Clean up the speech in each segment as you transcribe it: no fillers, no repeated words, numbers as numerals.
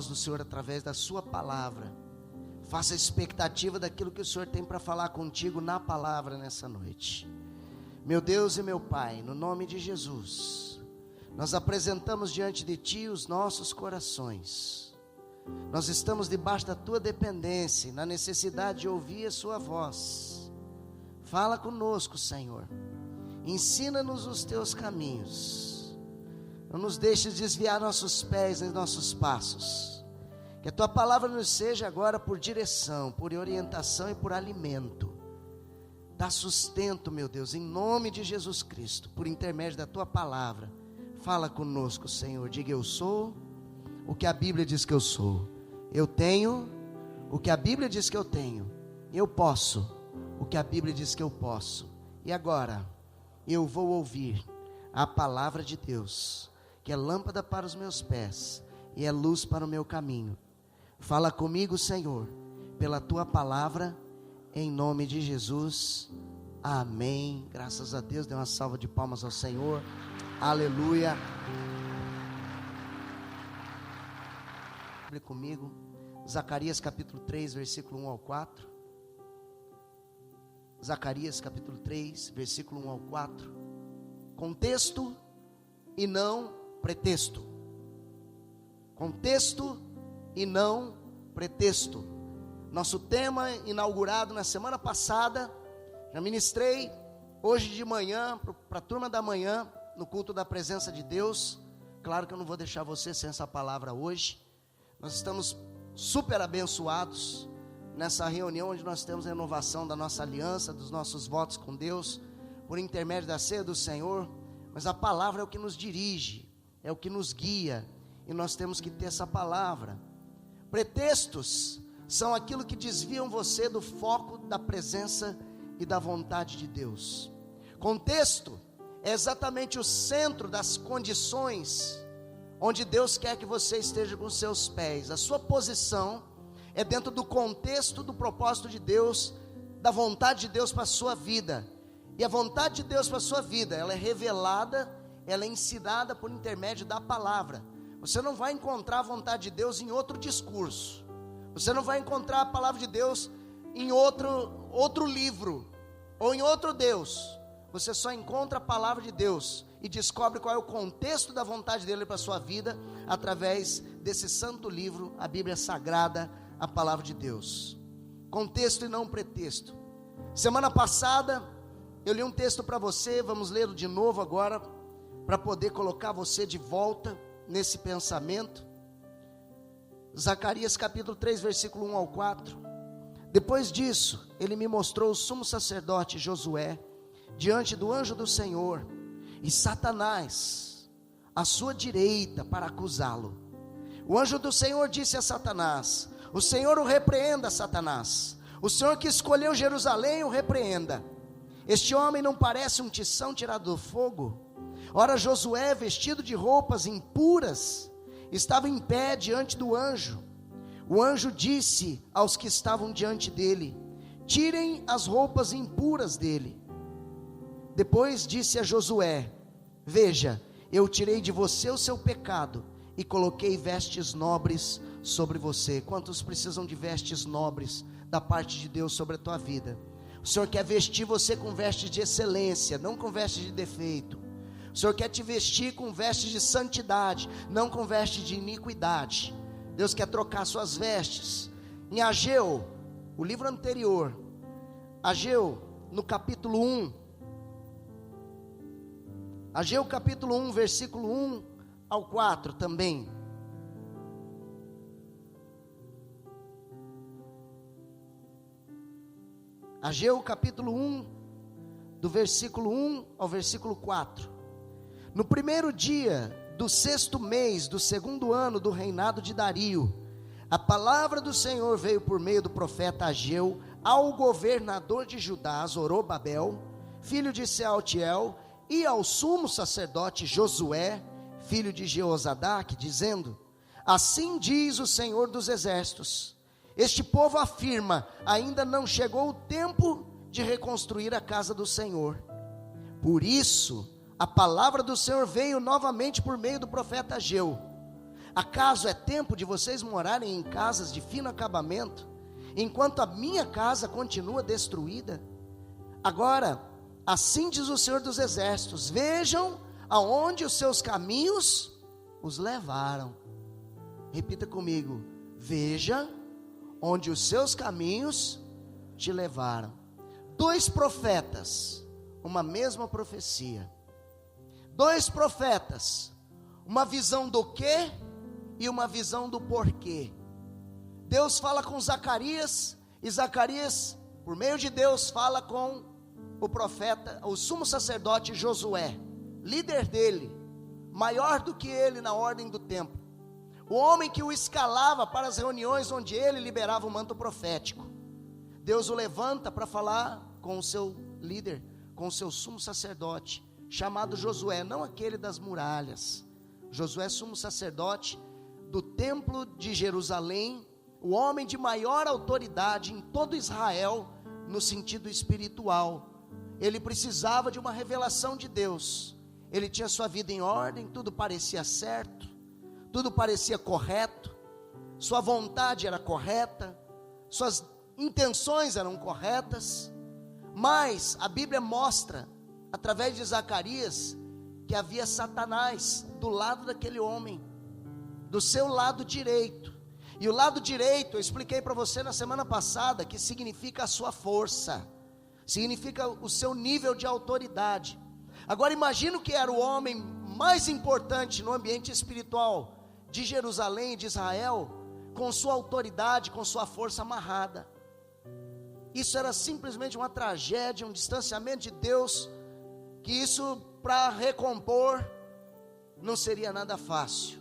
do Senhor através da sua palavra. Faça a expectativa daquilo que o Senhor tem para falar contigo na palavra nessa noite. Meu Deus e meu Pai, no nome de Jesus, nós apresentamos diante de Ti os nossos corações. Nós estamos debaixo da Tua dependência, na necessidade de ouvir a Sua voz. Fala conosco, Senhor. Ensina-nos os Teus caminhos. Não nos deixes desviar nossos pés nem nossos passos. Que a Tua palavra nos seja agora por direção, por orientação e por alimento. Dá sustento, meu Deus, em nome de Jesus Cristo, por intermédio da Tua palavra. Fala conosco, Senhor. Diga: eu sou o que a Bíblia diz que eu sou. Eu tenho o que a Bíblia diz que eu tenho. Eu posso o que a Bíblia diz que eu posso. E agora, eu vou ouvir a palavra de Deus, que é lâmpada para os meus pés e é luz para o meu caminho. Fala comigo, Senhor, pela Tua palavra, em nome de Jesus, amém. Graças a Deus, dê uma salva de palmas ao Senhor, aleluia. Abre comigo, Zacarias capítulo 3, versículo 1 ao 4. Zacarias capítulo 3, versículo 1 ao 4. Contexto e não pretexto. Contexto e não pretexto. Nosso tema inaugurado na semana passada, já ministrei hoje de manhã, para a turma da manhã, no culto da presença de Deus. Claro que eu não vou deixar você sem essa palavra hoje. Nós estamos super abençoados nessa reunião onde nós temos a renovação da nossa aliança, dos nossos votos com Deus, por intermédio da ceia do Senhor. Mas a palavra é o que nos dirige, é o que nos guia, e nós temos que ter essa palavra. Pretextos são aquilo que desviam você do foco da presença e da vontade de Deus. Contexto é exatamente o centro das condições onde Deus quer que você esteja com seus pés. A sua posição é dentro do contexto do propósito de Deus, da vontade de Deus para a sua vida. E a vontade de Deus para a sua vida, ela é revelada, ela é ensinada por intermédio da palavra. Você não vai encontrar a vontade de Deus em outro discurso. Você não vai encontrar a palavra de Deus em outro livro, ou em outro Deus. Você só encontra a palavra de Deus e descobre qual é o contexto da vontade dele para a sua vida, através desse santo livro, a Bíblia Sagrada, a palavra de Deus. Contexto e não pretexto. Semana passada, eu li um texto para você, vamos lê-lo de novo agora, para poder colocar você de volta nesse pensamento. Zacarias capítulo 3, versículo 1 ao 4. Depois disso, ele me mostrou o sumo sacerdote Josué, diante do anjo do Senhor, e Satanás, à sua direita, para acusá-lo. O anjo do Senhor disse a Satanás: o Senhor o repreenda, Satanás. O Senhor que escolheu Jerusalém o repreenda. Este homem não parece um tição tirado do fogo? Ora, Josué, vestido de roupas impuras, estava em pé diante do anjo. O anjo disse aos que estavam diante dele: tirem as roupas impuras dele. Depois disse a Josué: veja, eu tirei de você o seu pecado e coloquei vestes nobres sobre você. Quantos precisam de vestes nobres da parte de Deus sobre a tua vida? O Senhor quer vestir você com vestes de excelência, não com vestes de defeito. O Senhor quer te vestir com vestes de santidade, não com vestes de iniquidade. Deus quer trocar suas vestes. Em Ageu, o livro anterior, Ageu no capítulo 1, Ageu capítulo 1, versículo 1 ao 4 também. Ageu capítulo 1, do versículo 1 ao versículo 4. No primeiro dia do 6º mês do 2º ano do reinado de Dario, a palavra do Senhor veio por meio do profeta Ageu ao governador de Judá, Zorobabel, filho de Sealtiel, e ao sumo sacerdote Josué, filho de Jeozadak, dizendo: assim diz o Senhor dos exércitos, este povo afirma, ainda não chegou o tempo de reconstruir a casa do Senhor. Por isso, a palavra do Senhor veio novamente por meio do profeta Ageu. Acaso é tempo de vocês morarem em casas de fino acabamento, enquanto a minha casa continua destruída? Agora, assim diz o Senhor dos Exércitos: vejam aonde os seus caminhos os levaram. Repita comigo: veja onde os seus caminhos te levaram. 2 profetas, uma mesma profecia. 2 profetas, uma visão do quê e uma visão do porquê. Deus fala com Zacarias, e Zacarias, por meio de Deus, fala com o profeta, o sumo sacerdote Josué, líder dele, maior do que ele na ordem do tempo, o homem que o escalava para as reuniões onde ele liberava o manto profético. Deus o levanta para falar com o seu líder, com o seu sumo sacerdote, chamado Josué, não aquele das muralhas. Josué, sumo sacerdote do templo de Jerusalém, o homem de maior autoridade em todo Israel, no sentido espiritual. Ele precisava de uma revelação de Deus. Ele tinha sua vida em ordem, tudo parecia certo, tudo parecia correto, sua vontade era correta, suas intenções eram corretas, mas a Bíblia mostra, através de Zacarias, que havia Satanás do lado daquele homem, do seu lado direito. E o lado direito, eu expliquei para você na semana passada, que significa a sua força, significa o seu nível de autoridade. Agora imagina que era o homem mais importante no ambiente espiritual de Jerusalém, de Israel, com sua autoridade, com sua força amarrada. Isso era simplesmente uma tragédia, um distanciamento de Deus, que isso para recompor não seria nada fácil.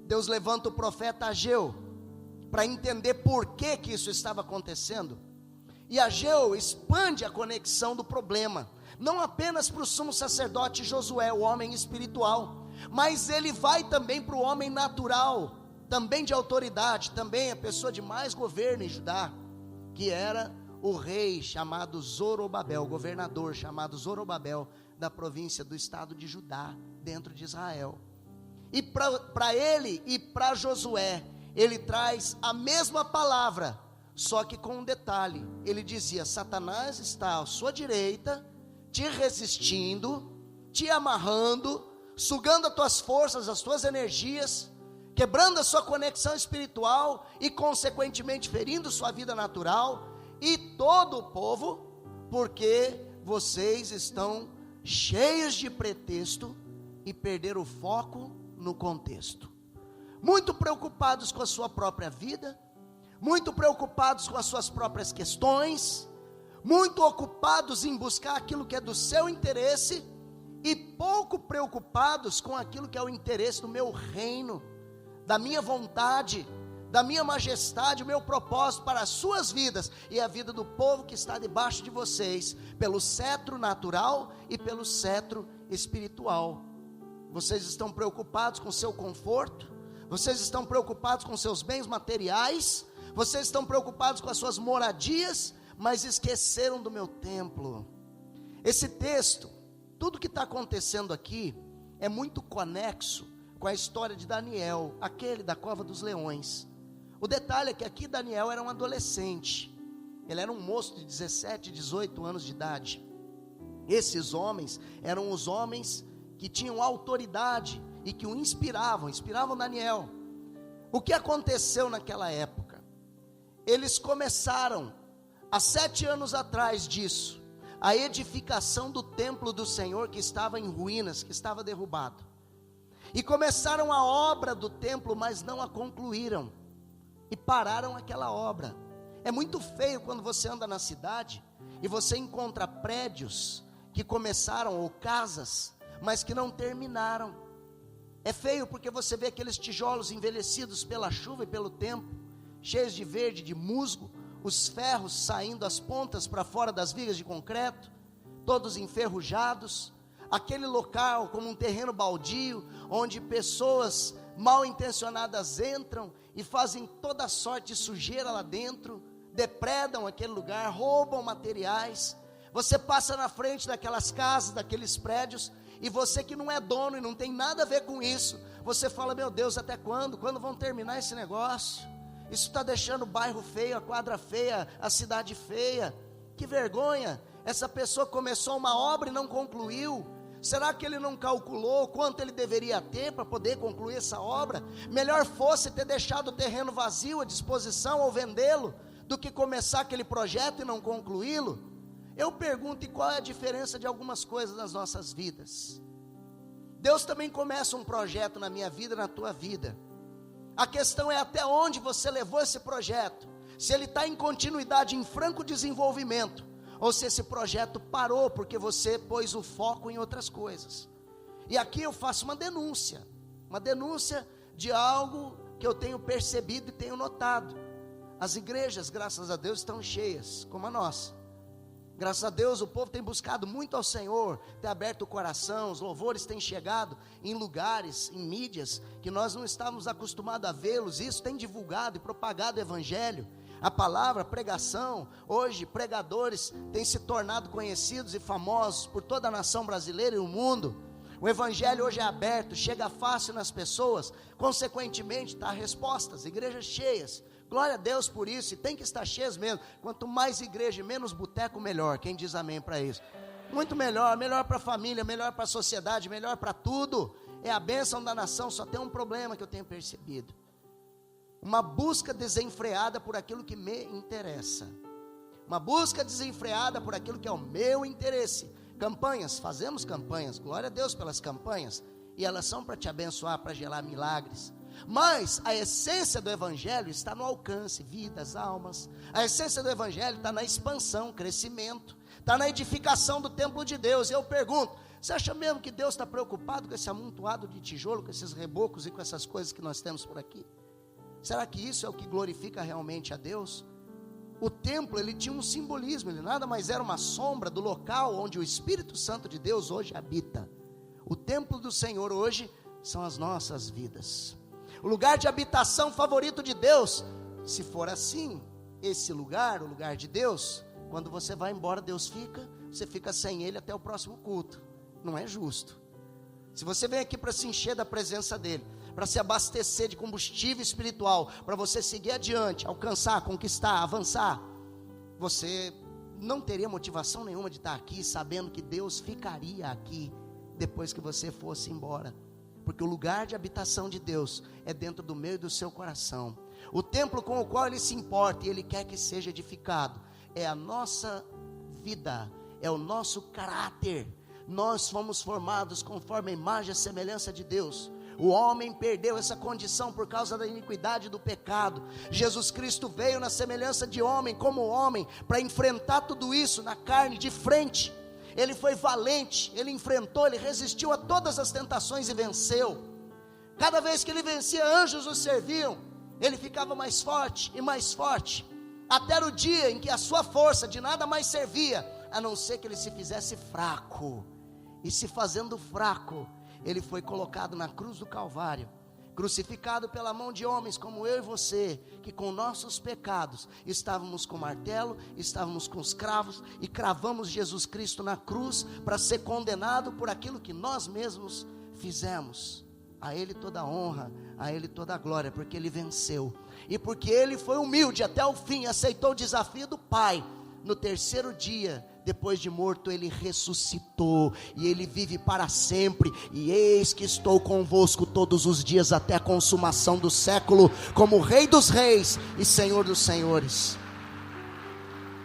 Deus levanta o profeta Ageu para entender por que isso estava acontecendo, e Ageu expande a conexão do problema, não apenas para o sumo sacerdote Josué, o homem espiritual, mas ele vai também para o homem natural, também de autoridade, também a pessoa de mais governo em Judá, que era o rei chamado Zorobabel, o governador chamado Zorobabel, da província do estado de Judá, dentro de Israel. E para ele e para Josué, ele traz a mesma palavra, só que com um detalhe. Ele dizia: Satanás está à sua direita, te resistindo, te amarrando, sugando as tuas forças, as tuas energias, quebrando a sua conexão espiritual e consequentemente ferindo sua vida natural, e todo o povo, porque vocês estão cheios de pretexto e perderam o foco no contexto, muito preocupados com a sua própria vida, muito preocupados com as suas próprias questões, muito ocupados em buscar aquilo que é do seu interesse, e pouco preocupados com aquilo que é o interesse do meu reino, da minha vontade, da minha majestade, o meu propósito para as suas vidas e a vida do povo que está debaixo de vocês, pelo cetro natural e pelo cetro espiritual. Vocês estão preocupados com o seu conforto, vocês estão preocupados com seus bens materiais, vocês estão preocupados com as suas moradias, mas esqueceram do meu templo. Esse texto, tudo que está acontecendo aqui, é muito conexo com a história de Daniel, aquele da cova dos leões. O detalhe é que aqui Daniel era um adolescente, ele era um moço de 17, 18 anos de idade. Esses homens eram os homens que tinham autoridade e que o inspiravam Daniel. O que aconteceu naquela época? Eles começaram, há 7 anos atrás disso, a edificação do templo do Senhor, que estava em ruínas, que estava derrubado, e começaram a obra do templo, mas não a concluíram, e pararam aquela obra. É muito feio quando você anda na cidade, e você encontra prédios que começaram, ou casas, mas que não terminaram. É feio porque você vê aqueles tijolos envelhecidos pela chuva e pelo tempo, cheios de verde, de musgo, os ferros saindo as pontas para fora das vigas de concreto, todos enferrujados, aquele local como um terreno baldio, onde pessoas mal intencionadas entram e fazem toda sorte de sujeira lá dentro, depredam aquele lugar, roubam materiais. Você passa na frente daquelas casas, daqueles prédios, E você que não é dono e não tem nada a ver com isso, você fala: meu Deus, até quando? Quando vão terminar esse negócio? Isso está deixando o bairro feio, a quadra feia, a cidade feia. Que vergonha! Essa pessoa começou uma obra e não concluiu. Será que ele não calculou quanto ele deveria ter para poder concluir essa obra? Melhor fosse ter deixado o terreno vazio à disposição ou vendê-lo, do que começar aquele projeto e não concluí-lo. Eu pergunto: e qual é a diferença de algumas coisas nas nossas vidas? Deus também começa um projeto na minha vida, na tua vida. A questão é até onde você levou esse projeto. Se ele está em continuidade, em franco desenvolvimento, ou se esse projeto parou porque você pôs o foco em outras coisas. E aqui eu faço uma denúncia de algo que eu tenho percebido e tenho notado. As igrejas, graças a Deus, estão cheias, como a nossa. Graças a Deus o povo tem buscado muito ao Senhor, tem aberto o coração, os louvores têm chegado em lugares, em mídias, que nós não estávamos acostumados a vê-los. Isso tem divulgado e propagado o Evangelho, a palavra, a pregação. Hoje pregadores têm se tornado conhecidos e famosos por toda a nação brasileira e o mundo. O Evangelho hoje é aberto, chega fácil nas pessoas, consequentemente está respostas, igrejas cheias. Glória a Deus por isso, e tem que estar cheias mesmo. Quanto mais igreja e menos boteco, melhor. Quem diz amém para isso? Muito melhor, melhor para a família, melhor para a sociedade, melhor para tudo. É a bênção da nação. Só tem um problema que eu tenho percebido: uma busca desenfreada por aquilo que me interessa. Uma busca desenfreada por aquilo que é o meu interesse. Campanhas, fazemos campanhas, glória a Deus pelas campanhas, e elas são para te abençoar, para gerar milagres. Mas a essência do Evangelho está no alcance, vidas, almas. A essência do Evangelho está na expansão, crescimento, está na edificação do templo de Deus. E eu pergunto: você acha mesmo que Deus está preocupado com esse amontoado de tijolo, com esses rebocos e com essas coisas que nós temos por aqui? Será que isso é o que glorifica realmente a Deus? O templo, ele tinha um simbolismo, ele nada mais era uma sombra do local onde o Espírito Santo de Deus hoje habita. O templo do Senhor hoje são as nossas vidas. O lugar de habitação favorito de Deus, se for assim, esse lugar, o lugar de Deus, quando você vai embora, Deus fica, você fica sem Ele até o próximo culto. Não é justo. Se você vem aqui para se encher da presença dEle, para se abastecer de combustível espiritual, para você seguir adiante, alcançar, conquistar, avançar, você não teria motivação nenhuma de estar aqui, sabendo que Deus ficaria aqui, depois que você fosse embora. Porque o lugar de habitação de Deus é dentro do meu e do seu coração. O templo com o qual Ele se importa e Ele quer que seja edificado é a nossa vida, é o nosso caráter. Nós fomos formados conforme a imagem e a semelhança de Deus. O homem perdeu essa condição por causa da iniquidade e do pecado. Jesus Cristo veio na semelhança de homem, como homem, para enfrentar tudo isso na carne, de frente. Ele foi valente, ele enfrentou, ele resistiu a todas as tentações e venceu. Cada vez que ele vencia, anjos o serviam. Ele ficava mais forte e mais forte, até o dia em que a sua força de nada mais servia, a não ser que ele se fizesse fraco. E se fazendo fraco, ele foi colocado na cruz do Calvário, crucificado pela mão de homens como eu e você, que com nossos pecados estávamos com martelo, estávamos com os cravos, e cravamos Jesus Cristo na cruz para ser condenado por aquilo que nós mesmos fizemos. A Ele toda a honra, a Ele toda a glória, porque Ele venceu, e porque Ele foi humilde até o fim, aceitou o desafio do Pai. No terceiro dia, depois de morto, Ele ressuscitou, e Ele vive para sempre, e eis que estou convosco todos os dias, até a consumação do século, como Rei dos reis e Senhor dos senhores,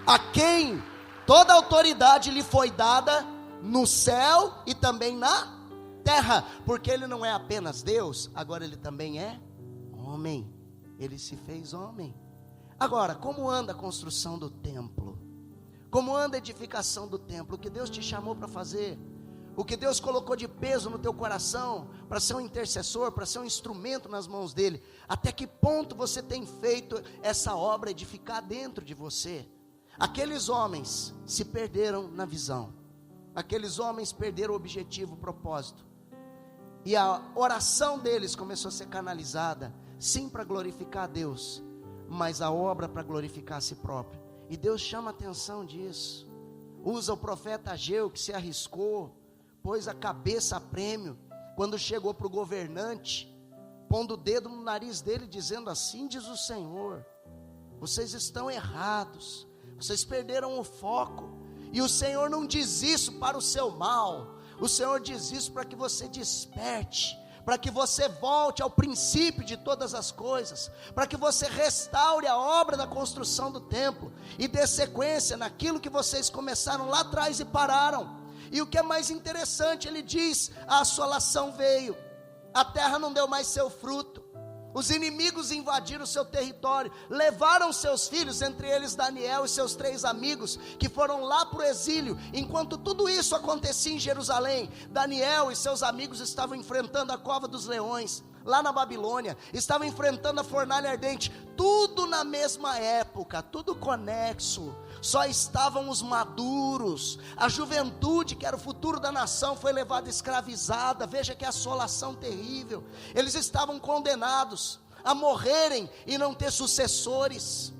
a quem toda autoridade lhe foi dada, no céu e também na terra, porque Ele não é apenas Deus, agora Ele também é homem, Ele se fez homem. Agora, como anda a construção do templo? Como anda a edificação do templo? O que Deus te chamou para fazer? O que Deus colocou de peso no teu coração, para ser um intercessor, para ser um instrumento nas mãos dEle? Até que ponto você tem feito essa obra edificar dentro de você? Aqueles homens se perderam na visão. Aqueles homens perderam o objetivo, o propósito. E a oração deles começou a ser canalizada, sim, para glorificar a Deus, mas a obra para glorificar a si próprio. E Deus chama a atenção disso. Usa o profeta Ageu, que se arriscou, pôs a cabeça a prêmio, quando chegou para o governante, pondo o dedo no nariz dele, dizendo: assim diz o Senhor, vocês estão errados, vocês perderam o foco. E o Senhor não diz isso para o seu mal, o Senhor diz isso para que você desperte, para que você volte ao princípio de todas as coisas, para que você restaure a obra da construção do templo, e dê sequência naquilo que vocês começaram lá atrás e pararam. E o que é mais interessante, ele diz: a assolação veio, a terra não deu mais seu fruto, os inimigos invadiram o seu território, levaram seus filhos, entre eles Daniel e seus 3 amigos, que foram lá para o exílio. Enquanto tudo isso acontecia em Jerusalém, Daniel e seus amigos estavam enfrentando a cova dos leões, lá na Babilônia, estavam enfrentando a fornalha ardente, tudo na mesma época, tudo conexo. Só estavam os maduros, a juventude, que era o futuro da nação, foi levada escravizada. Veja que assolação terrível. Eles estavam condenados a morrerem e não ter sucessores.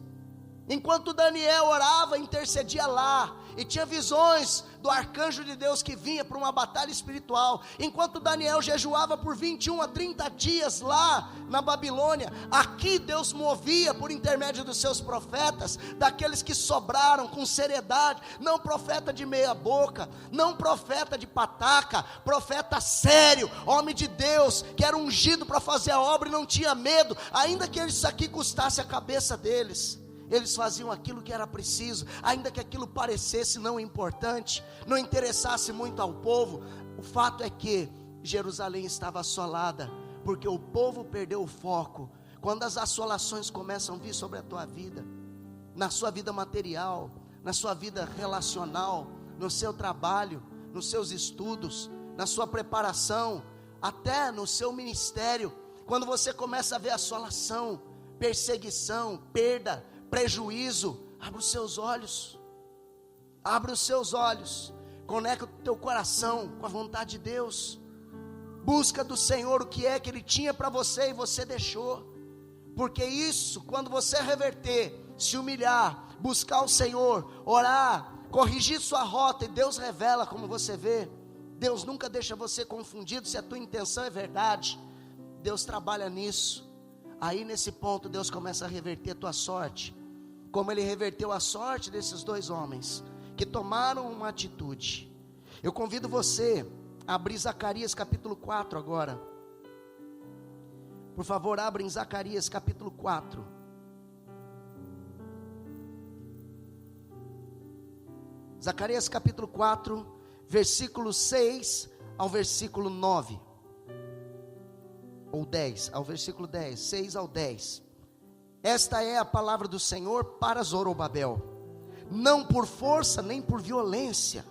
Enquanto Daniel orava, intercedia lá, e tinha visões do arcanjo de Deus que vinha para uma batalha espiritual. Enquanto Daniel jejuava por 21 a 30 dias lá na Babilônia, aqui Deus movia por intermédio dos seus profetas, daqueles que sobraram com seriedade, não profeta de meia boca, não profeta de pataca, profeta sério, homem de Deus, que era ungido para fazer a obra e não tinha medo, ainda que isso aqui custasse a cabeça deles. Eles faziam aquilo que era preciso, ainda que aquilo parecesse não importante, não interessasse muito ao povo. O fato é que Jerusalém estava assolada, porque o povo perdeu o foco. Quando as assolações começam a vir sobre a tua vida, na sua vida material, na sua vida relacional, no seu trabalho, nos seus estudos, na sua preparação, até no seu ministério, quando você começa a ver assolação, perseguição, perda, prejuízo, abre os seus olhos, conecta o teu coração com a vontade de Deus, busca do Senhor o que é que Ele tinha para você e você deixou, porque isso, quando você reverter, se humilhar, buscar o Senhor, orar, corrigir sua rota, e Deus revela, como você vê, Deus nunca deixa você confundido, se a tua intenção é verdade, Deus trabalha nisso. Aí nesse ponto Deus começa a reverter a tua sorte, como Ele reverteu a sorte desses 2 homens, que tomaram uma atitude. Eu convido você a abrir Zacarias capítulo 4 agora, por favor, abra em Zacarias capítulo 4, Zacarias capítulo 4, versículo 6 ao versículo 9, ou 10, ao versículo 10, 6 ao 10, esta é a palavra do Senhor para Zorobabel, não por força nem por violência,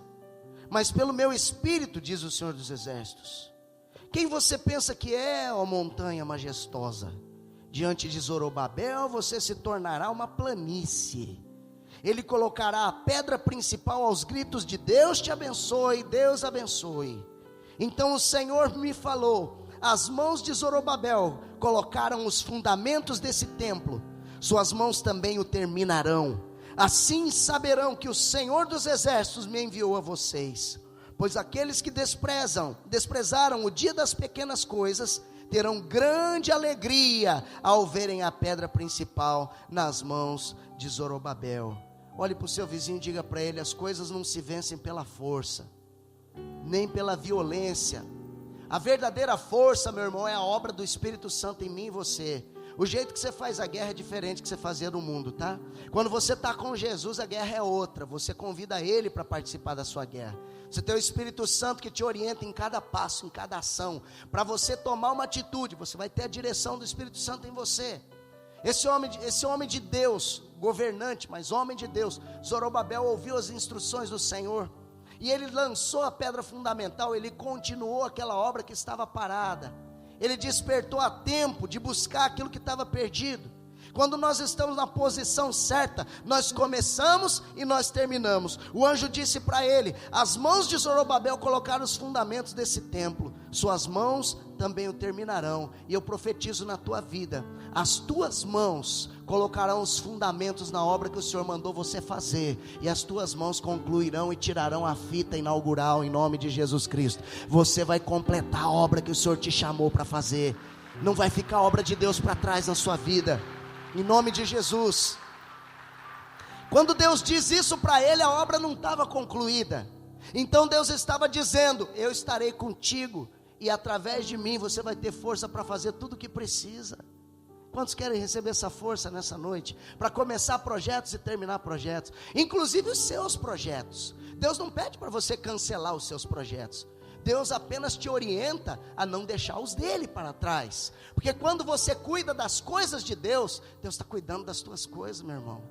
mas pelo meu espírito, diz o Senhor dos exércitos. Quem você pensa que é, ó montanha majestosa? Diante de Zorobabel você se tornará uma planície, ele colocará a pedra principal aos gritos de Deus te abençoe, Deus abençoe. Então o Senhor me falou: as mãos de Zorobabel colocaram os fundamentos desse templo, suas mãos também o terminarão. Assim saberão que o Senhor dos exércitos me enviou a vocês. Pois aqueles que desprezaram o dia das pequenas coisas, terão grande alegria ao verem a pedra principal nas mãos de Zorobabel. Olhe para o seu vizinho e diga para ele: as coisas não se vencem pela força, nem pela violência. A verdadeira força, meu irmão, é a obra do Espírito Santo em mim e você. O jeito que você faz a guerra é diferente do que você fazia no mundo, tá? Quando você está com Jesus, a guerra é outra. Você convida Ele para participar da sua guerra. Você tem o Espírito Santo que te orienta em cada passo, em cada ação. Para você tomar uma atitude, você vai ter a direção do Espírito Santo em você. Esse homem de Deus, governante, mas homem de Deus, Zorobabel ouviu as instruções do Senhor, e ele lançou a pedra fundamental, ele continuou aquela obra que estava parada, ele despertou a tempo de buscar aquilo que estava perdido. Quando nós estamos na posição certa, nós começamos e nós terminamos. O anjo disse para ele: as mãos de Zorobabel colocaram os fundamentos desse templo, suas mãos também o terminarão. E eu profetizo na tua vida, as tuas mãos colocarão os fundamentos na obra que o Senhor mandou você fazer, e as tuas mãos concluirão e tirarão a fita inaugural, em nome de Jesus Cristo. Você vai completar a obra que o Senhor te chamou para fazer. Não vai ficar a obra de Deus para trás na sua vida, em nome de Jesus. Quando Deus diz isso para ele, a obra não estava concluída. Então Deus estava dizendo: eu estarei contigo, e através de mim você vai ter força para fazer tudo o que precisa. Quantos querem receber essa força nessa noite? Para começar projetos e terminar projetos, inclusive os seus projetos. Deus não pede para você cancelar os seus projetos. Deus apenas te orienta a não deixar os dele para trás. Porque quando você cuida das coisas de Deus, Deus está cuidando das tuas coisas, meu irmão.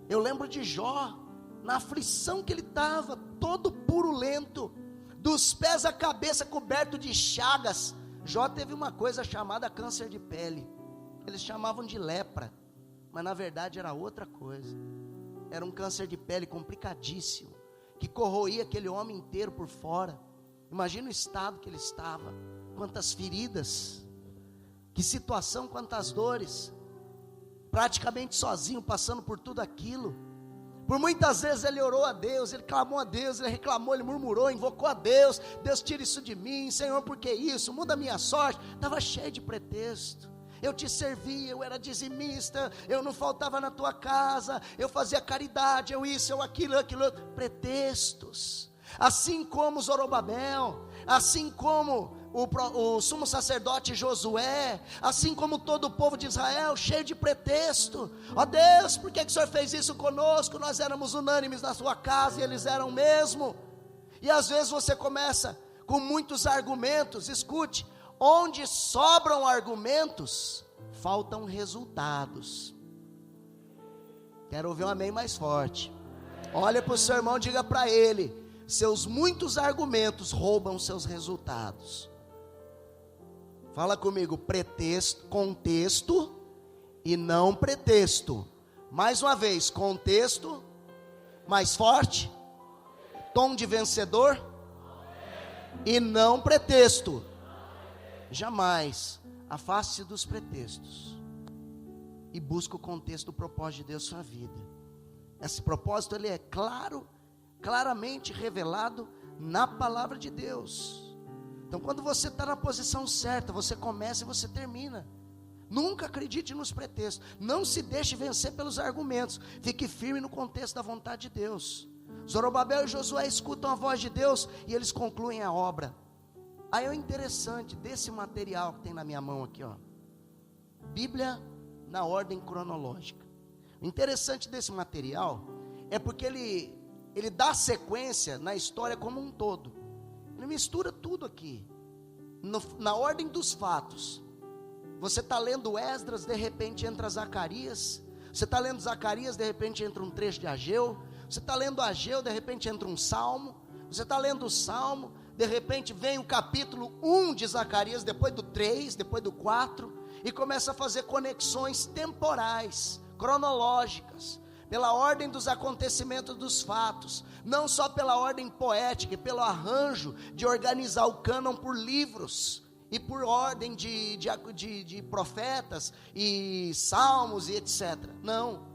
Eu lembro de Jó, na aflição que ele estava, todo purulento, dos pés à cabeça coberto de chagas. Jó teve uma coisa chamada câncer de pele. Eles chamavam de lepra, mas na verdade era outra coisa. Era um câncer de pele complicadíssimo, que corroía aquele homem inteiro por fora. Imagina o estado que ele estava, quantas feridas, que situação, quantas dores, praticamente sozinho, passando por tudo aquilo. Por muitas vezes ele orou a Deus, ele clamou a Deus, ele reclamou, ele murmurou, invocou a Deus: Deus, tira isso de mim, Senhor, por que isso? Muda a minha sorte. Estava cheio de pretexto. Eu te servia, eu era dizimista, eu não faltava na tua casa, eu fazia caridade, eu isso, eu aquilo, pretextos. Assim como Zorobabel, assim como o sumo sacerdote Josué, assim como todo o povo de Israel, cheio de pretexto. Ó Deus, por que o Senhor fez isso conosco? Nós éramos unânimes na sua casa e eles eram mesmo. E às vezes você começa com muitos argumentos. Escute, onde sobram argumentos, faltam resultados. Quero ouvir um amém mais forte. Olha para o seu irmão, diga para ele: seus muitos argumentos roubam seus resultados. Fala comigo: pretexto, contexto e não pretexto. Mais uma vez, contexto, mais forte, tom de vencedor e não pretexto. Jamais afaste-se dos pretextos e busque o contexto do propósito de Deus na sua vida. Esse propósito ele é claramente revelado na palavra de Deus. Então quando você está na posição certa, você começa e você termina. Nunca acredite nos pretextos, não se deixe vencer pelos argumentos, fique firme no contexto da vontade de Deus. Zorobabel e Josué escutam a voz de Deus e eles concluem a obra. Aí é o interessante desse material que tem na minha mão aqui, ó, Bíblia na ordem cronológica. O interessante desse material é porque ele dá sequência na história como um todo. Ele mistura tudo aqui, na ordem dos fatos. Você está lendo Esdras, de repente entra Zacarias. Você está lendo Zacarias, de repente entra um trecho de Ageu. Você está lendo Ageu, de repente entra um salmo. Você está lendo o salmo, de repente vem o capítulo 1 de Zacarias, depois do 3, depois do 4, e começa a fazer conexões temporais, cronológicas, pela ordem dos acontecimentos dos fatos, não só pela ordem poética e pelo arranjo de organizar o cânon por livros, e por ordem de profetas, e salmos e etc. Não,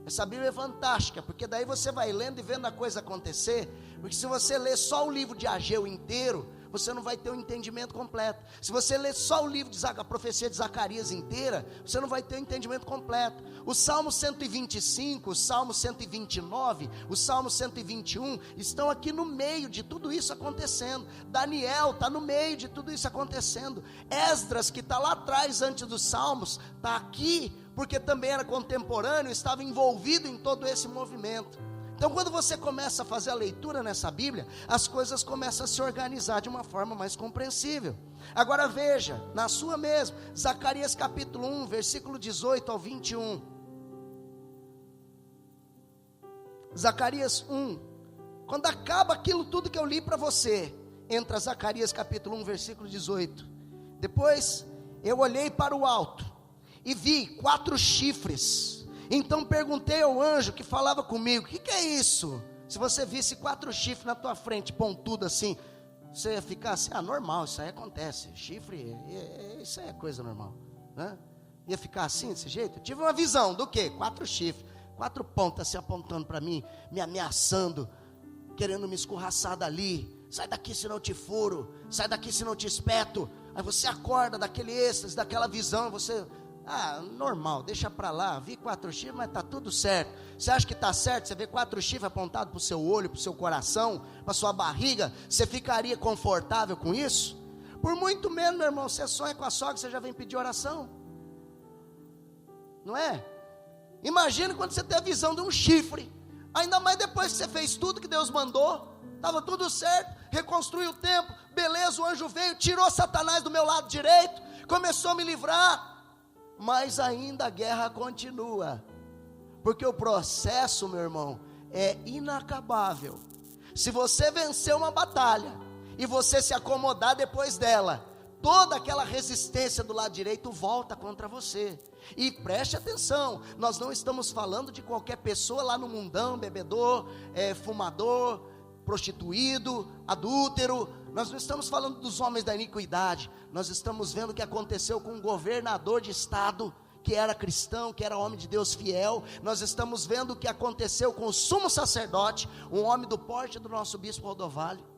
essa Bíblia é fantástica, porque daí você vai lendo e vendo a coisa acontecer. Porque se você ler só o livro de Ageu inteiro, você não vai ter o entendimento completo. Se você ler só o livro a profecia de Zacarias inteira, você não vai ter o entendimento completo. O Salmo 125, o Salmo 129, o Salmo 121 estão aqui no meio de tudo isso acontecendo. Daniel está no meio de tudo isso acontecendo. Esdras, que está lá atrás antes dos Salmos, está aqui porque também era contemporâneo, estava envolvido em todo esse movimento. Então quando você começa a fazer a leitura nessa Bíblia, as coisas começam a se organizar de uma forma mais compreensível. Agora veja, na sua mesmo, Zacarias capítulo 1, versículo 18 ao 21. Zacarias 1, quando acaba aquilo tudo que eu li para você, entra Zacarias capítulo 1, versículo 18. Depois eu olhei para o alto e vi 4 chifres. Então perguntei ao anjo que falava comigo: o que é isso? Se você visse 4 chifres na tua frente, pontudo assim, Você ia ficar assim, normal, isso aí acontece, chifre, isso aí é coisa normal, né? Ia ficar assim, desse jeito. Eu tive uma visão do quê? 4 chifres, 4 pontas se apontando para mim, me ameaçando, querendo me escorraçar dali. Sai daqui senão eu te furo, sai daqui senão eu te espeto. Aí você acorda daquele êxtase, daquela visão, você, normal, deixa para lá, vi 4 chifres, mas está tudo certo. Você acha que está certo? Você vê 4 chifres apontados para o seu olho, para o seu coração, para a sua barriga, você ficaria confortável com isso? Por muito menos, meu irmão, você sonha com a sogra, você já vem pedir oração, não é? Imagina quando você tem a visão de um chifre, ainda mais depois que você fez tudo que Deus mandou, estava tudo certo, reconstruiu o templo, beleza, o anjo veio, tirou Satanás do meu lado direito, começou a me livrar, mas ainda a guerra continua, porque o processo, meu irmão, é inacabável. Se você vencer uma batalha, e você se acomodar depois dela, toda aquela resistência do lado direito volta contra você. E preste atenção, nós não estamos falando de qualquer pessoa lá no mundão, bebedor, fumador, prostituído, adúltero. Nós não estamos falando dos homens da iniquidade. Nós estamos vendo o que aconteceu com um governador de estado, que era cristão, que era homem de Deus fiel. Nós estamos vendo o que aconteceu com o sumo sacerdote, um homem do porte do nosso bispo Rodovalho,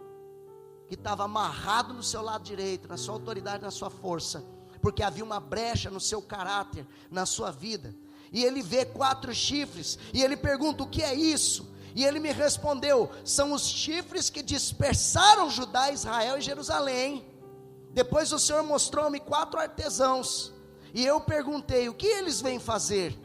que estava amarrado no seu lado direito, na sua autoridade, na sua força, porque havia uma brecha no seu caráter, na sua vida. E ele vê 4 chifres, e ele pergunta: o que é isso? E ele me respondeu: são os chifres que dispersaram Judá, Israel e Jerusalém. Depois o Senhor mostrou-me 4 artesãos, e eu perguntei: o que eles vêm fazer?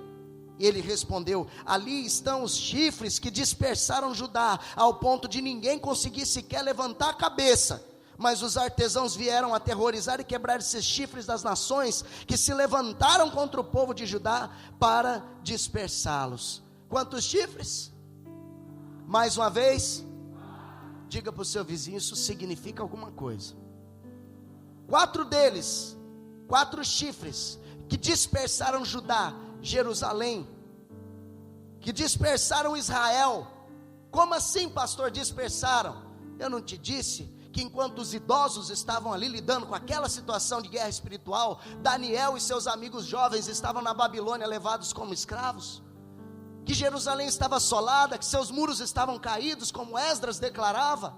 E ele respondeu: ali estão os chifres que dispersaram Judá, ao ponto de ninguém conseguir sequer levantar a cabeça. Mas os artesãos vieram aterrorizar e quebrar esses chifres das nações que se levantaram contra o povo de Judá para dispersá-los. Quantos chifres? Mais uma vez, diga para o seu vizinho, isso significa alguma coisa. 4 deles, 4 chifres que dispersaram Judá, Jerusalém, que dispersaram Israel. Como assim, pastor, dispersaram? Eu não te disse que enquanto os idosos estavam ali lidando com aquela situação de guerra espiritual, Daniel e seus amigos jovens estavam na Babilônia levados como escravos? Que Jerusalém estava assolada, que seus muros estavam caídos, como Esdras declarava?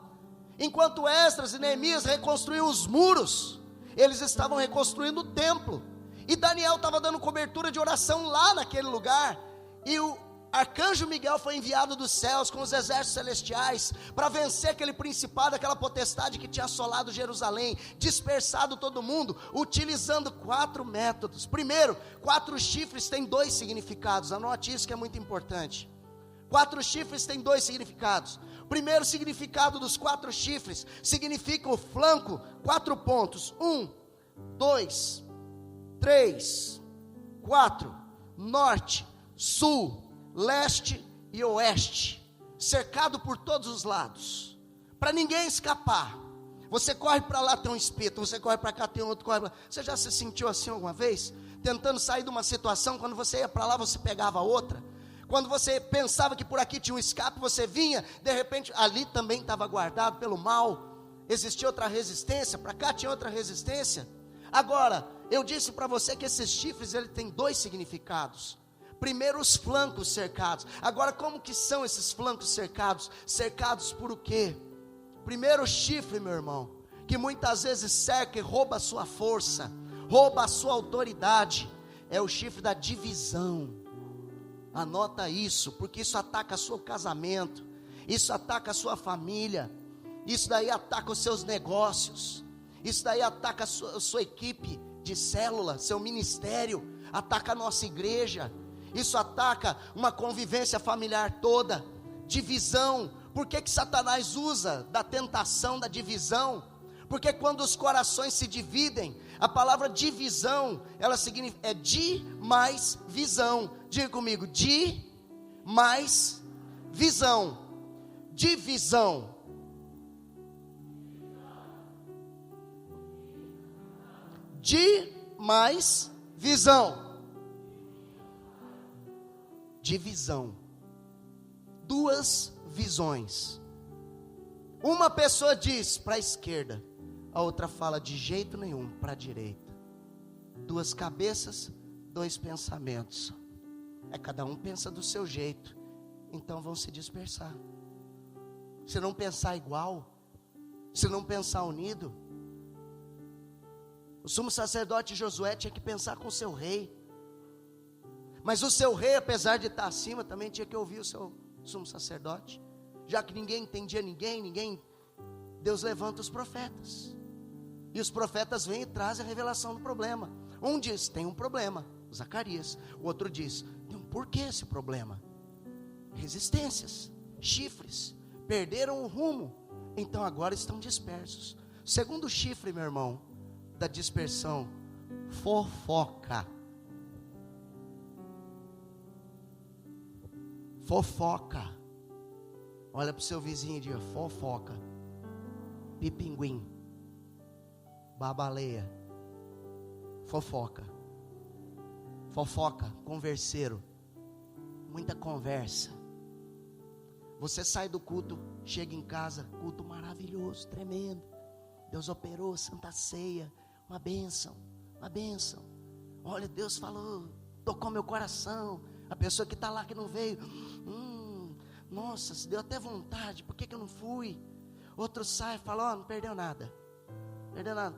Enquanto Esdras e Neemias reconstruíam os muros, eles estavam reconstruindo o templo, e Daniel estava dando cobertura de oração lá naquele lugar, e o arcanjo Miguel foi enviado dos céus com os exércitos celestiais, para vencer aquele principado, aquela potestade que tinha assolado Jerusalém, dispersado todo mundo, utilizando 4 métodos. Primeiro, 4 chifres têm 2 significados, anote isso que é muito importante. 4 chifres têm 2 significados. O primeiro significado dos 4 chifres, significa o flanco, 4 pontos, 1, 2, 3, 4, norte, sul, leste e oeste, cercado por todos os lados, para ninguém escapar. Você corre para lá, tem um espeto, você corre para cá, tem outro, corre para lá. Você já se sentiu assim alguma vez? Tentando sair de uma situação, quando você ia para lá, você pegava outra. Quando você pensava que por aqui tinha um escape, você vinha, de repente, ali também estava guardado pelo mal, existia outra resistência, para cá tinha outra resistência. Agora, eu disse para você que esses chifres, ele tem 2 significados. Primeiro, os flancos cercados. Agora, como que são esses flancos cercados? Cercados por o quê? Primeiro chifre, meu irmão, que muitas vezes cerca e rouba a sua força, rouba a sua autoridade, é o chifre da divisão. Anota isso, porque isso ataca o seu casamento, isso ataca a sua família, isso daí ataca os seus negócios, isso daí ataca a sua equipe de célula, seu ministério, ataca a nossa igreja, isso ataca uma convivência familiar toda. Divisão. Por que Satanás usa da tentação da divisão? Porque quando os corações se dividem, a palavra divisão, ela significa, é di mais visão. Diga comigo, di mais visão. Divisão. Di mais visão. Divisão. 2 visões. Uma pessoa diz para a esquerda, a outra fala de jeito nenhum para a direita. Duas cabeças, dois pensamentos. Cada um pensa do seu jeito, então vão se dispersar. Se não pensar igual, se não pensar unido, o sumo sacerdote Josué tinha que pensar com o seu rei. Mas o seu rei, apesar de estar acima, também tinha que ouvir o seu sumo sacerdote. Já que ninguém entendia ninguém, Deus levanta os profetas. E os profetas vêm e trazem a revelação do problema. Um diz, tem um problema, Zacarias. O outro diz, por que esse problema? Resistências, chifres, perderam o rumo, então agora estão dispersos. Segundo chifre, meu irmão, da dispersão, fofoca. Fofoca. Olha para o seu vizinho e diga, fofoca. Pipinguim. Babaleia. Fofoca. Fofoca, converseiro. Muita conversa. Você sai do culto, chega em casa, culto maravilhoso, tremendo. Deus operou, Santa Ceia, uma bênção, uma bênção. Olha, Deus falou, tocou meu coração. A pessoa que está lá que não veio, nossa, se deu até vontade, por que eu não fui? Outro sai e fala, não perdeu nada,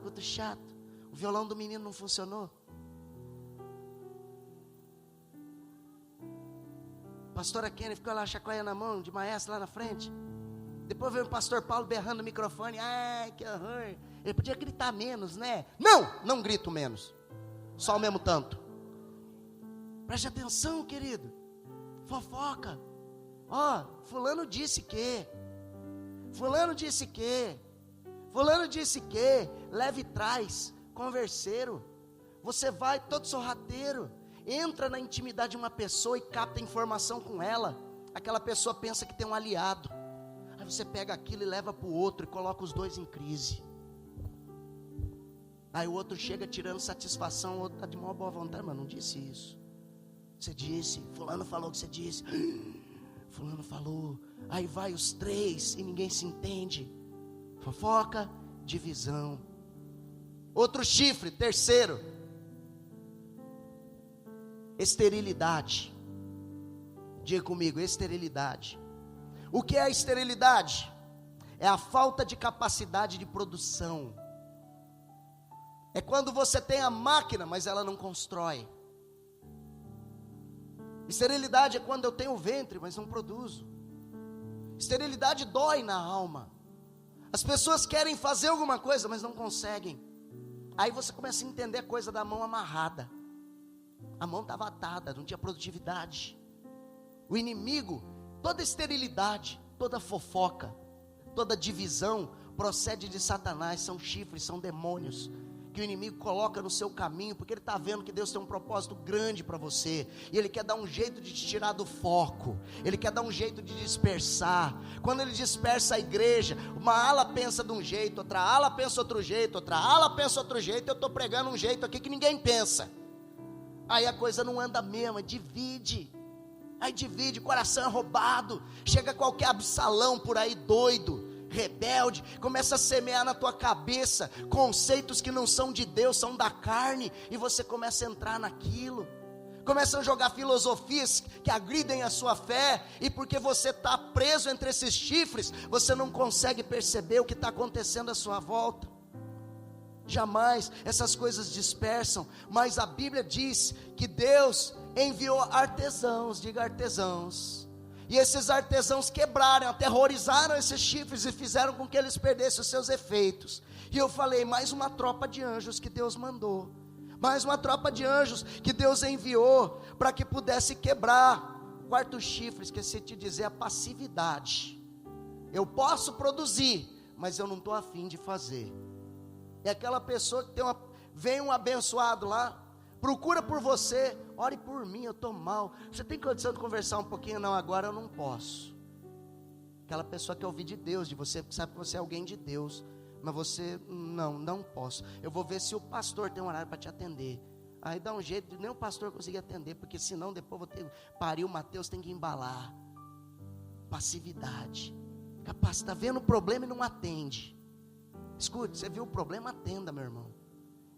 culto chato. O violão do menino não funcionou. Pastora Kenny ficou lá chacoalhando a mão de maestro lá na frente. Depois veio o pastor Paulo berrando no microfone. Ai, que horror. Ele podia gritar menos, né? Não grito menos. Só o mesmo tanto. Preste atenção, querido. Fofoca. Fulano disse que. Fulano disse que. Fulano disse que. Leve e traz. Converseiro. Você vai todo sorrateiro. Entra na intimidade de uma pessoa e capta informação com ela. Aquela pessoa pensa que tem um aliado. Aí você pega aquilo e leva para o outro e coloca os dois em crise. Aí o outro chega tirando satisfação, o outro está de maior boa vontade, mas não disse isso. Você disse, fulano falou que você disse. Fulano falou. Aí vai os três e ninguém se entende. Fofoca, divisão. Outro chifre, terceiro. Esterilidade. Diga comigo, esterilidade. O que é a esterilidade? É a falta de capacidade de produção. É quando você tem a máquina, mas ela não constrói. Esterilidade é quando eu tenho o ventre, mas não produzo. Esterilidade dói na alma. As pessoas querem fazer alguma coisa, mas não conseguem. Aí você começa a entender a coisa da mão amarrada. A mão estava atada, não tinha produtividade. O inimigo, toda esterilidade, toda fofoca, toda divisão procede de Satanás, são chifres, são demônios que o inimigo coloca no seu caminho, porque ele está vendo que Deus tem um propósito grande para você, e ele quer dar um jeito de te tirar do foco, ele quer dar um jeito de dispersar. Quando ele dispersa a igreja, uma ala pensa de um jeito, outra ala pensa outro jeito, outra ala pensa outro jeito, eu estou pregando um jeito aqui que ninguém pensa, aí a coisa não anda mesmo, divide, aí divide, coração é roubado, chega qualquer Absalão por aí doido, rebelde, começa a semear na tua cabeça conceitos que não são de Deus, são da carne, e você começa a entrar naquilo, começam a jogar filosofias que agridem a sua fé, e porque você está preso entre esses chifres, você não consegue perceber o que está acontecendo à sua volta. Jamais essas coisas dispersam, mas a Bíblia diz que Deus enviou artesãos, diga artesãos, e esses artesãos quebraram, aterrorizaram esses chifres e fizeram com que eles perdessem os seus efeitos. E eu falei, mais uma tropa de anjos que Deus mandou, mais uma tropa de anjos que Deus enviou para que pudesse quebrar. Quarto chifre, esqueci de dizer, a passividade. Eu posso produzir, mas eu não estou afim de fazer. É aquela pessoa que vem um abençoado lá, procura por você, ore por mim, eu estou mal, você tem condição de conversar um pouquinho? Não, agora eu não posso. Aquela pessoa que ouvir de Deus, de você, sabe que você é alguém de Deus, mas você, não posso, eu vou ver se o pastor tem um horário para te atender. Aí dá um jeito de nem o pastor conseguir atender, porque senão depois vou ter, parir o Mateus, tem que embalar. Passividade, Capaz, está vendo o problema e não atende. Escute, você viu o problema, atenda, meu irmão.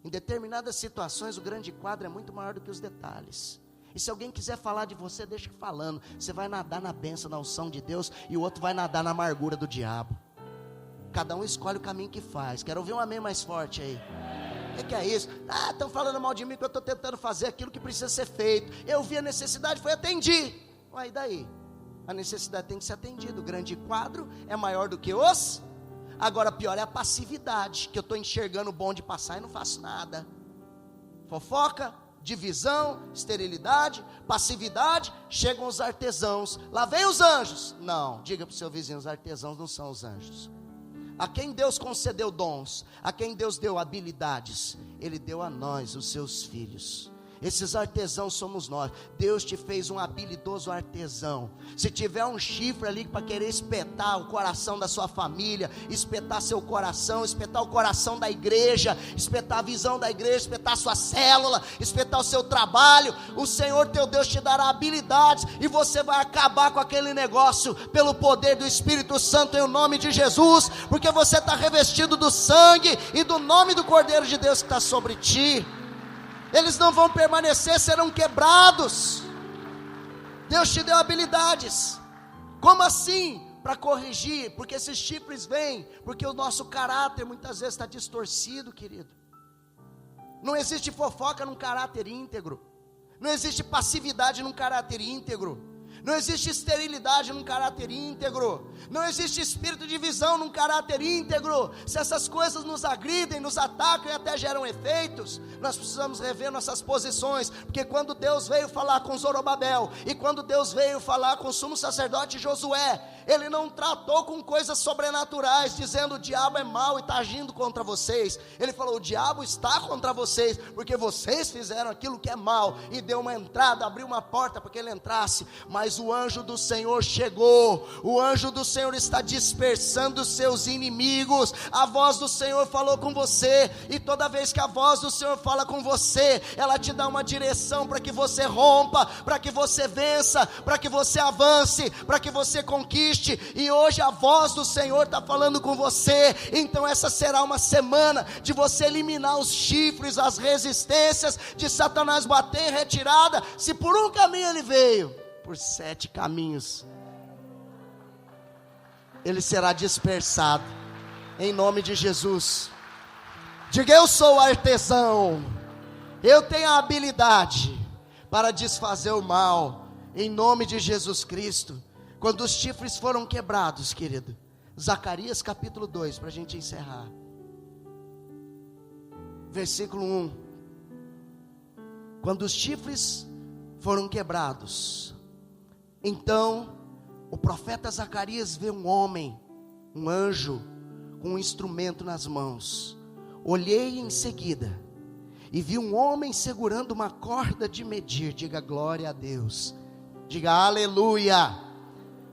Em determinadas situações o grande quadro é muito maior do que os detalhes. E se alguém quiser falar de você, deixa falando. Você vai nadar na bênção, na unção de Deus, e o outro vai nadar na amargura do diabo. Cada um escolhe o caminho que faz. Quero ouvir um amém mais forte aí. O que é isso? Estão falando mal de mim, que eu estou tentando fazer aquilo que precisa ser feito. Eu vi a necessidade, foi atendi. Ué, e daí? A necessidade tem que ser atendida. O grande quadro é maior do que os. Agora pior é a passividade, que eu estou enxergando o bonde passar e não faço nada. Fofoca, divisão, esterilidade, passividade. Chegam os artesãos. Lá vem os anjos. Não, diga para o seu vizinho, os artesãos não são os anjos. A quem Deus concedeu dons, a quem Deus deu habilidades, Ele deu a nós, os seus filhos. Esses artesãos somos nós. Deus te fez um habilidoso artesão. Se tiver um chifre ali para querer espetar o coração da sua família, espetar seu coração, espetar o coração da igreja, espetar a visão da igreja, espetar a sua célula, espetar o seu trabalho, o Senhor teu Deus te dará habilidades, e você vai acabar com aquele negócio pelo poder do Espírito Santo, em nome de Jesus, porque você está revestido do sangue e do nome do Cordeiro de Deus que está sobre ti. Eles não vão permanecer, serão quebrados. Deus te deu habilidades. Como assim? Para corrigir, porque esses chifres vêm, porque o nosso caráter muitas vezes está distorcido, querido. Não existe fofoca num caráter íntegro. Não existe passividade num caráter íntegro. Não existe esterilidade num caráter íntegro. Não existe espírito de divisão num caráter íntegro. Se essas coisas nos agridem, nos atacam e até geram efeitos, nós precisamos rever nossas posições. Porque quando Deus veio falar com Zorobabel, e quando Deus veio falar com o sumo sacerdote Josué, Ele não tratou com coisas sobrenaturais, dizendo o diabo é mau e está agindo contra vocês. Ele falou, o diabo está contra vocês, porque vocês fizeram aquilo que é mau, e deu uma entrada, abriu uma porta para que ele entrasse. Mas o anjo do Senhor chegou, o anjo do Senhor está dispersando os seus inimigos. A voz do Senhor falou com você, e toda vez que a voz do Senhor fala com você, ela te dá uma direção para que você rompa, para que você vença, para que você avance, para que você conquiste. E hoje a voz do Senhor está falando com você. Então essa será uma semana de você eliminar os chifres, as resistências de Satanás bater em retirada. Se por um caminho ele veio, por 7 caminhos ele será dispersado, em nome de Jesus. Diga, eu sou artesão, eu tenho a habilidade para desfazer o mal, em nome de Jesus Cristo. Quando os chifres foram quebrados, querido, Zacarias capítulo 2, para a gente encerrar, versículo 1. Quando os chifres foram quebrados, então o profeta Zacarias vê um homem, um anjo, com um instrumento nas mãos. Olhei em seguida e vi um homem segurando uma corda de medir. Diga glória a Deus, diga aleluia.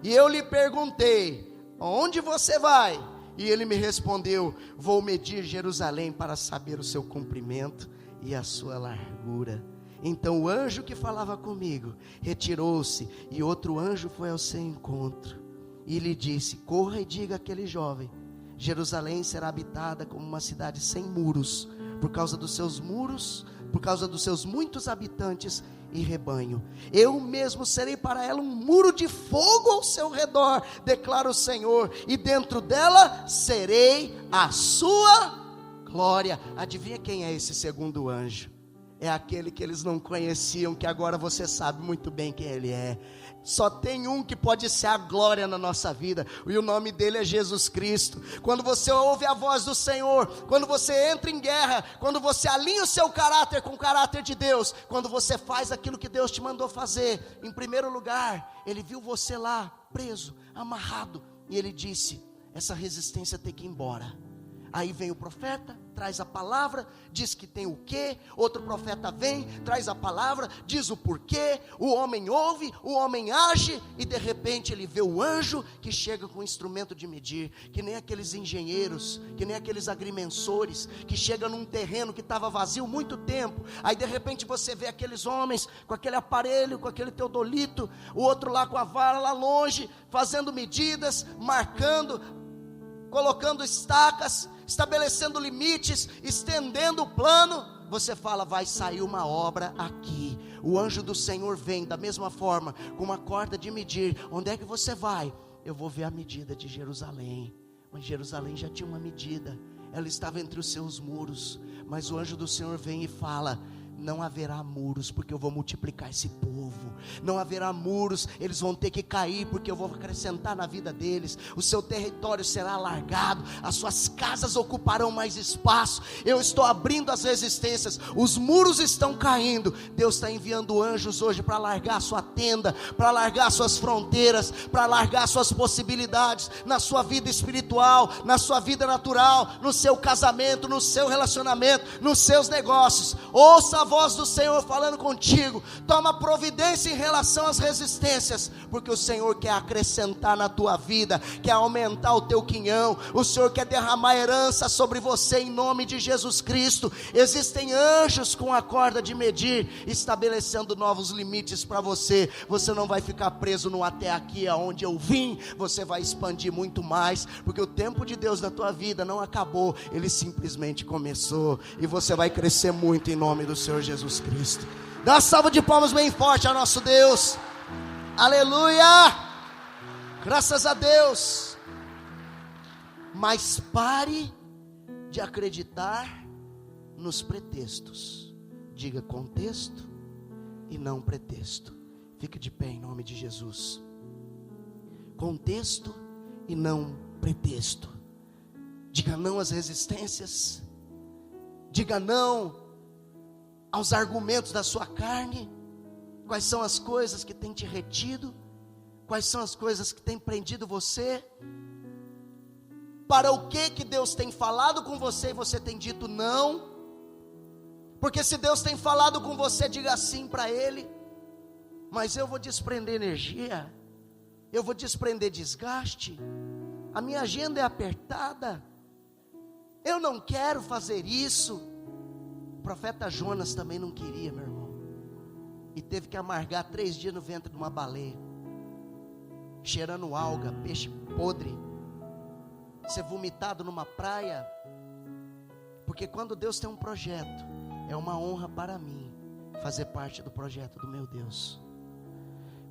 E eu lhe perguntei, onde você vai? E ele me respondeu, vou medir Jerusalém para saber o seu comprimento e a sua largura. Então o anjo que falava comigo retirou-se, e outro anjo foi ao seu encontro, e lhe disse, corra e diga àquele jovem, Jerusalém será habitada como uma cidade sem muros, por causa dos seus muros, por causa dos seus muitos habitantes e rebanho. Eu mesmo serei para ela um muro de fogo ao seu redor, declara o Senhor, e dentro dela serei a sua glória. Adivinha quem é esse segundo anjo? É aquele que eles não conheciam, que agora você sabe muito bem quem ele é. Só tem um que pode ser a glória na nossa vida, e o nome dele é Jesus Cristo. Quando você ouve a voz do Senhor, quando você entra em guerra, quando você alinha o seu caráter com o caráter de Deus, quando você faz aquilo que Deus te mandou fazer, em primeiro lugar, Ele viu você lá, preso, amarrado, e Ele disse, essa resistência tem que ir embora. Aí vem o profeta, traz a palavra, diz que tem o quê, outro profeta vem, traz a palavra, diz o porquê, o homem ouve, o homem age, e de repente ele vê o anjo que chega com o instrumento de medir, que nem aqueles engenheiros, que nem aqueles agrimensores, que chegam num terreno que estava vazio muito tempo, aí de repente você vê aqueles homens com aquele aparelho, com aquele teodolito, o outro lá com a vara lá longe, fazendo medidas, marcando, colocando estacas, estabelecendo limites, estendendo o plano. Você fala, vai sair uma obra aqui. O anjo do Senhor vem da mesma forma, com uma corda de medir. Onde é que você vai? Eu vou ver a medida de Jerusalém. Mas Jerusalém já tinha uma medida, ela estava entre os seus muros. Mas o anjo do Senhor vem e fala, não haverá muros, porque eu vou multiplicar esse povo. Não haverá muros, eles vão ter que cair, porque eu vou acrescentar na vida deles. O seu território será alargado, as suas casas ocuparão mais espaço. Eu estou abrindo as resistências, os muros estão caindo. Deus está enviando anjos hoje para alargar a sua tenda, para alargar suas fronteiras, para alargar suas possibilidades na sua vida espiritual, na sua vida natural, no seu casamento, no seu relacionamento, nos seus negócios. Ouça a voz do Senhor falando contigo. Toma providência em relação às resistências, porque o Senhor quer acrescentar na tua vida, quer aumentar o teu quinhão. O Senhor quer derramar herança sobre você em nome de Jesus Cristo. Existem anjos com a corda de medir, estabelecendo novos limites para você. Você não vai ficar preso no até aqui aonde eu vim, você vai expandir muito mais, porque o tempo de Deus na tua vida não acabou, ele simplesmente começou, e você vai crescer muito em nome do Senhor Jesus Cristo. Dá uma salva de palmas bem forte ao nosso Deus. Aleluia, graças a Deus. Mas pare de acreditar nos pretextos. Diga contexto e não pretexto. Fique de pé em nome de Jesus. Contexto e não pretexto. Diga não às resistências. Diga não aos argumentos da sua carne. Quais são as coisas que têm te retido? Quais são as coisas que têm prendido você? Para o que Deus tem falado com você e você tem dito não? Porque se Deus tem falado com você, diga sim para Ele. Mas eu vou desprender energia, eu vou desprender desgaste, a minha agenda é apertada, eu não quero fazer isso. O profeta Jonas também não queria, meu irmão, e teve que amargar 3 dias no ventre de uma baleia, cheirando alga, peixe podre, ser vomitado numa praia. Porque quando Deus tem um projeto, é uma honra para mim fazer parte do projeto do meu Deus.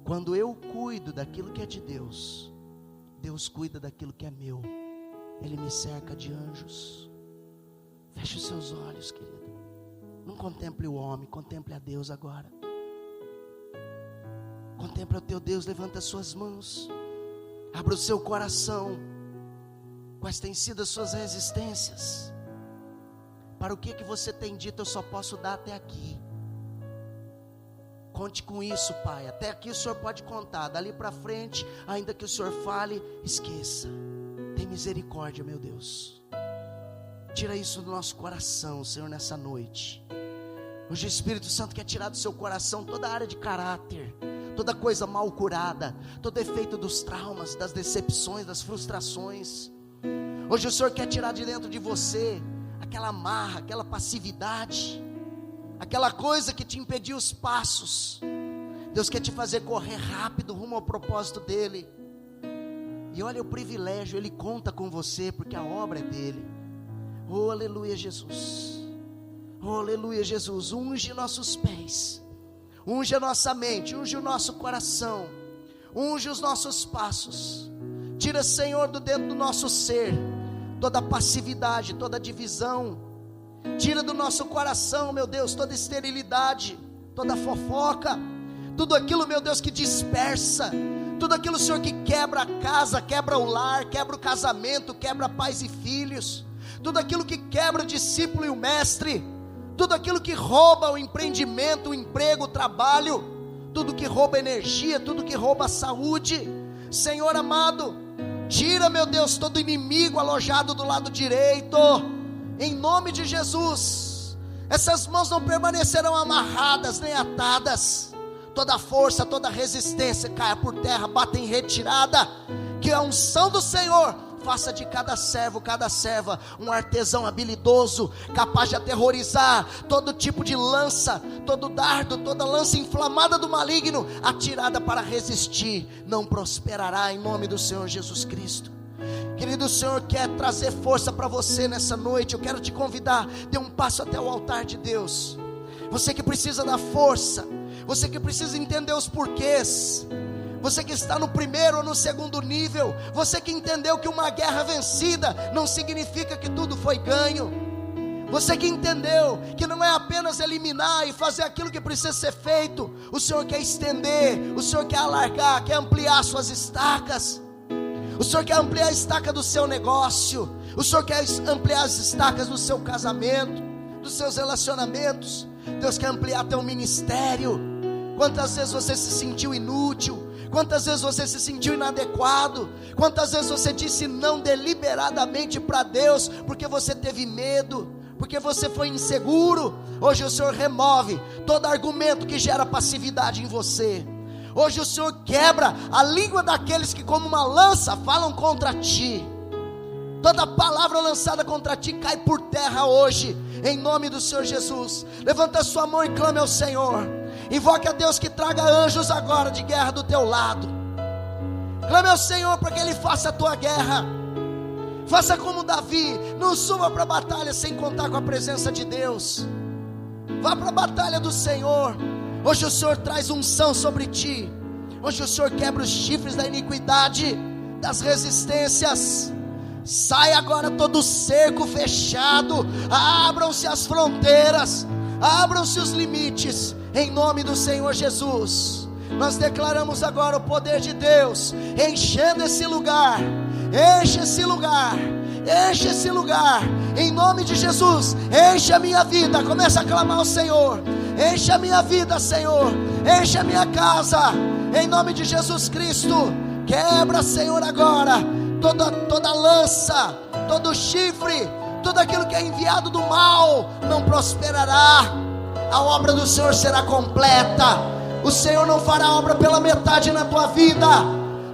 Quando eu cuido daquilo que é de Deus, Deus cuida daquilo que é meu. Ele me cerca de anjos. Feche os seus olhos, querido. Não contemple o homem, contemple a Deus agora. Contemple o teu Deus, levanta as suas mãos. Abra o seu coração. Quais têm sido as suas resistências? Para o que você tem dito, eu só posso dar até aqui. Conte com isso, Pai. Até aqui o Senhor pode contar. Dali para frente, ainda que o Senhor fale, esqueça. Tem misericórdia, meu Deus. Tira isso do nosso coração, Senhor, nessa noite. Hoje o Espírito Santo quer tirar do seu coração toda a área de caráter, toda coisa mal curada, todo efeito dos traumas, das decepções, das frustrações. Hoje o Senhor quer tirar de dentro de você aquela amarra, aquela passividade, aquela coisa que te impediu os passos. Deus quer te fazer correr rápido rumo ao propósito dEle. E olha o privilégio, Ele conta com você, porque a obra é dEle. Oh, aleluia, Jesus. Oh, aleluia, Jesus. Unge nossos pés, unge a nossa mente, unge o nosso coração, unge os nossos passos. Tira, Senhor, do dentro do nosso ser toda passividade, toda divisão. Tira do nosso coração, meu Deus, toda esterilidade, toda fofoca, tudo aquilo, meu Deus, que dispersa, tudo aquilo, Senhor, que quebra a casa, quebra o lar, quebra o casamento, quebra pais e filhos, tudo aquilo que quebra o discípulo e o mestre, tudo aquilo que rouba o empreendimento, o emprego, o trabalho, tudo que rouba energia, tudo que rouba a saúde. Senhor amado, tira, meu Deus, todo inimigo alojado do lado direito. em nome de Jesus. Essas mãos não permanecerão amarradas nem atadas. Toda força, toda resistência caia por terra, bata em retirada. Que a unção do Senhor faça de cada servo, cada serva, um artesão habilidoso, capaz de aterrorizar todo tipo de lança, todo dardo, toda lança inflamada do maligno, atirada para resistir, não prosperará em nome do Senhor Jesus Cristo. Querido, o Senhor quer trazer força para você nessa noite. Eu quero te convidar, dê um passo até o altar de Deus. Você que precisa da força, você que precisa entender os porquês, você que está no primeiro ou no segundo nível, você que entendeu que uma guerra vencida não significa que tudo foi ganho, você que entendeu que não é apenas eliminar e fazer aquilo que precisa ser feito, o Senhor quer estender, o Senhor quer alargar, quer ampliar suas estacas, o Senhor quer ampliar a estaca do seu negócio, o Senhor quer ampliar as estacas do seu casamento, dos seus relacionamentos. Deus quer ampliar teu ministério. Quantas vezes você se sentiu inútil? Quantas vezes você se sentiu inadequado? Quantas vezes você disse não deliberadamente para Deus, porque você teve medo, porque você foi inseguro? Hoje o Senhor remove todo argumento que gera passividade em você. Hoje o Senhor quebra a língua daqueles que como uma lança falam contra ti. Toda palavra lançada contra ti cai por terra hoje, em nome do Senhor Jesus. Levanta a sua mão e clame ao Senhor. Invoque a Deus que traga anjos agora de guerra do teu lado. Clame ao Senhor para que Ele faça a tua guerra. Faça como Davi, não suba para a batalha sem contar com a presença de Deus. Vá para a batalha do Senhor. Hoje o Senhor traz unção sobre ti. Hoje o Senhor quebra os chifres da iniquidade, das resistências. Sai agora todo o cerco fechado. Abram-se as fronteiras, abram-se os limites, em nome do Senhor Jesus. Nós declaramos agora o poder de Deus enchendo esse lugar. Enche esse lugar, enche esse lugar, em nome de Jesus. Enche a minha vida, começa a clamar ao Senhor. Enche a minha vida, Senhor, enche a minha casa, em nome de Jesus Cristo. Quebra, Senhor, agora toda lança, todo chifre, tudo aquilo que é enviado do mal não prosperará. A obra do Senhor será completa. O Senhor não fará obra pela metade na tua vida.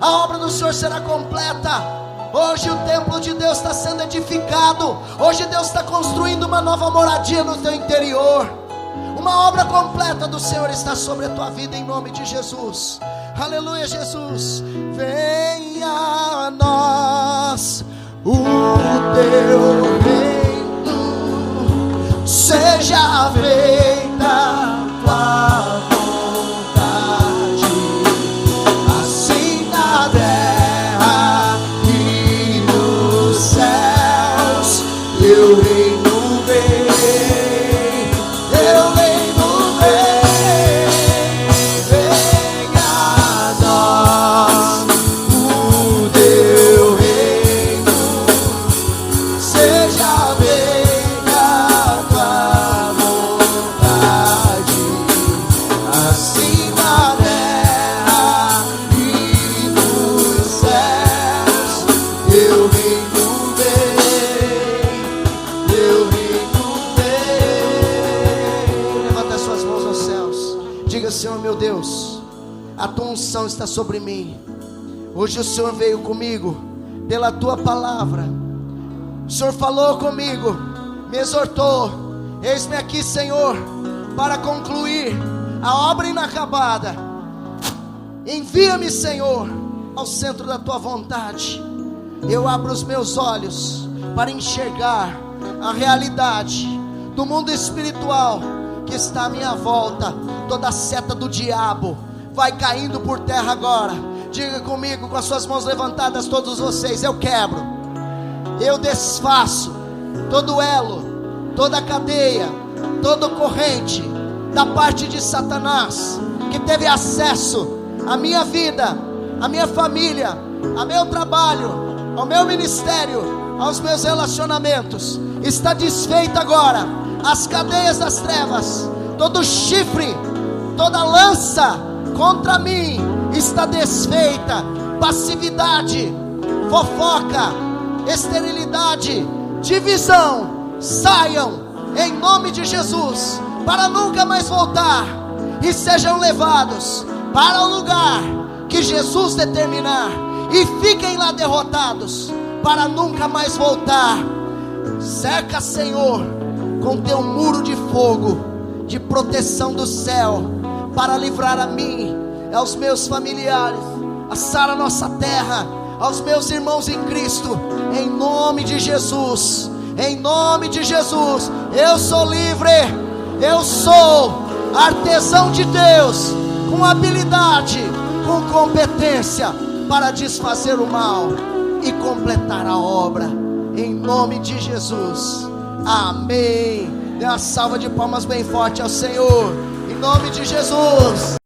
A obra do Senhor será completa. Hoje o templo de Deus está sendo edificado. Hoje Deus está construindo uma nova moradia no teu interior. Uma obra completa do Senhor está sobre a tua vida, em nome de Jesus. Aleluia, Jesus. Venha a nós o teu reino, seja feita a tua vontade, assim na terra e nos céus. Teu reino vem, teu reino vem. Venha a nós o teu reino, seja feita a tua vontade, assim na terra e nos céus. Teu reino vem, teu reino vem. Levanta as suas mãos aos céus. Diga: Senhor meu Deus, a tua unção está sobre mim. Hoje o Senhor veio comigo pela tua palavra. O Senhor falou comigo, me exortou. Eis-me aqui, Senhor, para concluir a obra inacabada. Envia-me, Senhor, ao centro da tua vontade. Eu abro os meus olhos para enxergar a realidade do mundo espiritual que está à minha volta. Toda seta do diabo vai caindo por terra agora. Diga comigo com as suas mãos levantadas, todos vocês: eu quebro, eu desfaço todo elo, toda cadeia, toda corrente da parte de Satanás que teve acesso à minha vida, à minha família, ao meu trabalho, ao meu ministério, aos meus relacionamentos. Está desfeita agora as cadeias das trevas, todo chifre, toda lança contra mim está desfeita. Passividade, fofoca, esterilidade, divisão, saiam em nome de Jesus, para nunca mais voltar, e sejam levados para o lugar que Jesus determinar, e fiquem lá derrotados, para nunca mais voltar. Cerca, Senhor, com teu muro de fogo, de proteção do céu, para livrar a mim, aos meus familiares, a Sara, nossa terra, aos meus irmãos em Cristo, em nome de Jesus. Em nome de Jesus, eu sou livre, eu sou artesão de Deus, com habilidade, com competência, para desfazer o mal e completar a obra, em nome de Jesus, amém. Dê uma salva de palmas bem forte ao Senhor, em nome de Jesus.